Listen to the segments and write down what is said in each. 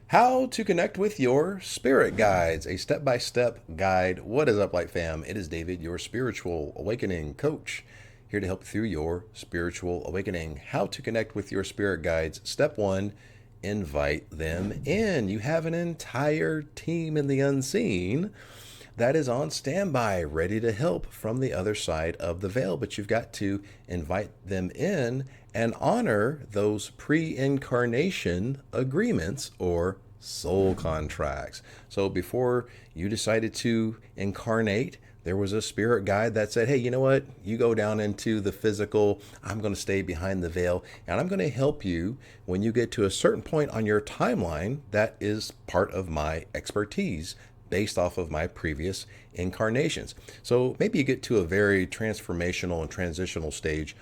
How to connect with your spirit guides, a step-by-step guide. What is up, Light Fam? It is David, your spiritual awakening coach, here to help you through your spiritual awakening. How to connect with your spirit guides. Step one, invite them in. You have an entire team in the unseen that is on standby, ready to help from the other side of the veil. But you've got to invite them in and honor those pre-incarnation agreements or soul contracts. So before you decided to incarnate, there was a spirit guide that said, hey, you know what? You go down into the physical. I'm going to stay behind the veil, and I'm going to help you when you get to a certain point on your timeline that is part of my expertise based off of my previous incarnations. So maybe you get to a very transformational and transitional stage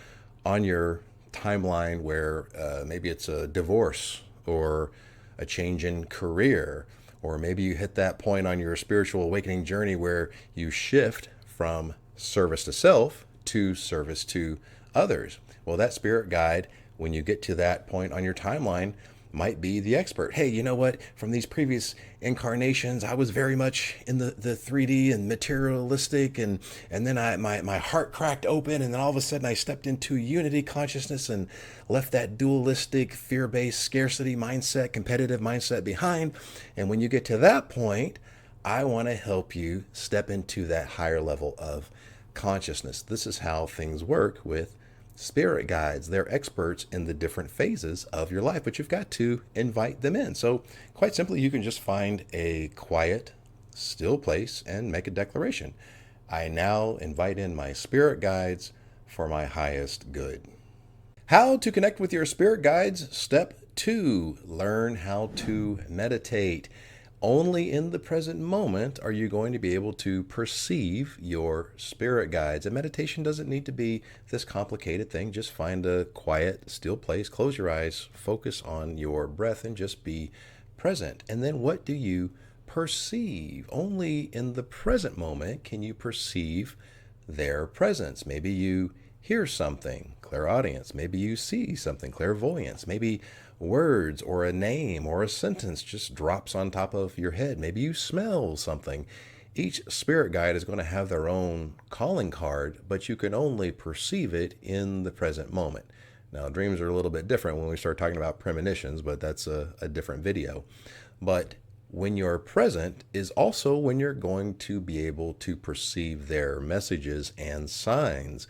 on your timeline where maybe it's a divorce or a change in career, or maybe you hit that point on your spiritual awakening journey where you shift from service to self to service to others. Well, that spirit guide, when you get to that point on your timeline, might be the expert. Hey, you know what? From these previous incarnations, I was very much in the 3D and materialistic, and then my heart cracked open, and then all of a sudden I stepped into unity consciousness and left that dualistic, fear-based scarcity mindset, competitive mindset behind. And when you get to that point, I want to help you step into that higher level of consciousness. This is how things work with spirit guides. They're experts in the different phases of your life, but you've got to invite them in. So quite simply, you can just find a quiet, still place and make a declaration. I now invite in my spirit guides for my highest good. How to connect with your spirit guides. Step two, learn how to meditate. Only in the present moment are you going to be able to perceive your spirit guides. And meditation doesn't need to be this complicated thing. Just find a quiet, still place, close your eyes, focus on your breath, and just be present. And then what do you perceive? Only in the present moment can you perceive their presence. Maybe you hear something, clairaudience. Maybe you see something, clairvoyance. Maybe words or a name or a sentence just drops on top of your head. Maybe you smell something. Each spirit guide is going to have their own calling card, but you can only perceive it in the present moment. Now, dreams are a little bit different when we start talking about premonitions, but that's a different video. But when you're present is also when you're going to be able to perceive their messages and signs.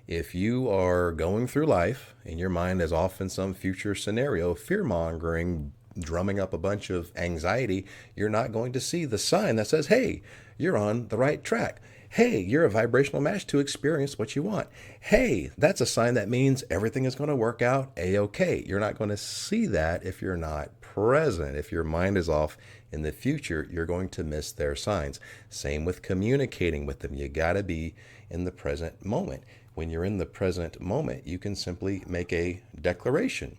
If you are going through life and your mind is off in some future scenario, fear-mongering, drumming up a bunch of anxiety, you're not going to see the sign that says, hey, you're on the right track. Hey, you're a vibrational match to experience what you want. Hey, that's a sign that means everything is going to work out A-okay. You're not going to see that if you're not present. If your mind is off in the future, you're going to miss their signs. Same with communicating with them. You got to be in the present moment. When you're in the present moment, you can simply make a declaration.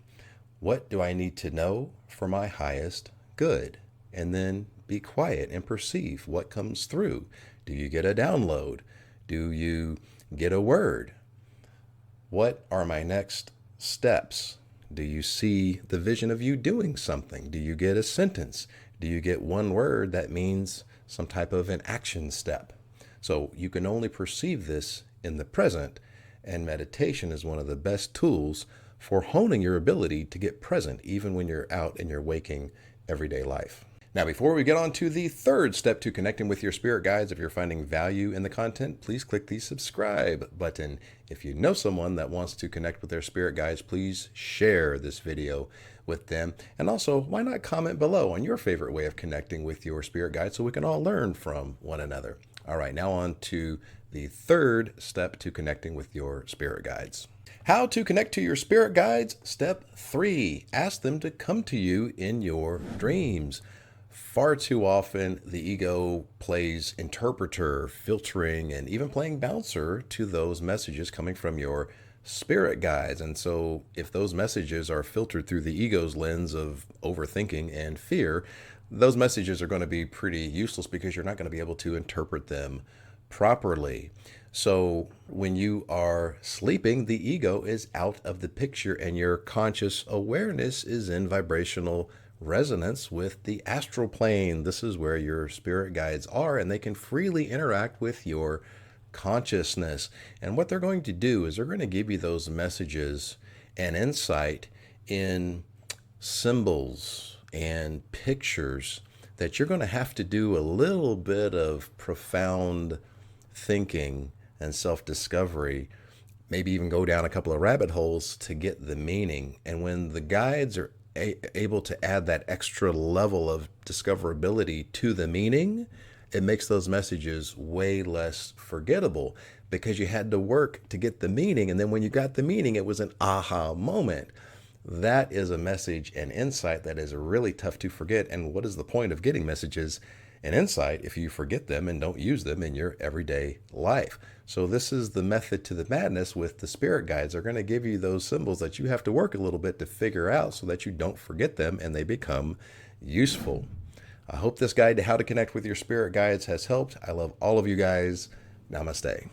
What do I need to know for my highest good? And then be quiet and perceive what comes through. Do you get a download? Do you get a word? What are my next steps? Do you see the vision of you doing something? Do you get a sentence? Do you get one word that means some type of an action step? So you can only perceive this in the present, and meditation is one of the best tools for honing your ability to get present even when you're out in your waking everyday life. Now, before we get on to the third step to connecting with your spirit guides, if you're finding value in the content, please click the subscribe button. If you know someone that wants to connect with their spirit guides, please share this video with them. And also, why not comment below on your favorite way of connecting with your spirit guides so we can all learn from one another. All right, now on to the third step to connecting with your spirit guides. How to connect to your spirit guides. Step three, ask them to come to you in your dreams. Far too often, the ego plays interpreter, filtering, and even playing bouncer to those messages coming from your spirit guides. And so if those messages are filtered through the ego's lens of overthinking and fear, those messages are going to be pretty useless because you're not going to be able to interpret them properly. So when you are sleeping, the ego is out of the picture and your conscious awareness is in vibrational resonance with the astral plane. This is where your spirit guides are, and they can freely interact with your consciousness. And what they're going to do is they're going to give you those messages and insight in symbols and pictures that you're going to have to do a little bit of profound thinking and self discovery, maybe even go down a couple of rabbit holes to get the meaning. And when the guides are able to add that extra level of discoverability to the meaning, it makes those messages way less forgettable because you had to work to get the meaning. And then when you got the meaning, it was an aha moment. That is a message and insight that is really tough to forget. And what is the point of getting messages and insight if you forget them and don't use them in your everyday life? So this is the method to the madness with the spirit guides. They're going to give you those symbols that you have to work a little bit to figure out so that you don't forget them and they become useful. I hope this guide to how to connect with your spirit guides has helped. I love all of you guys. Namaste.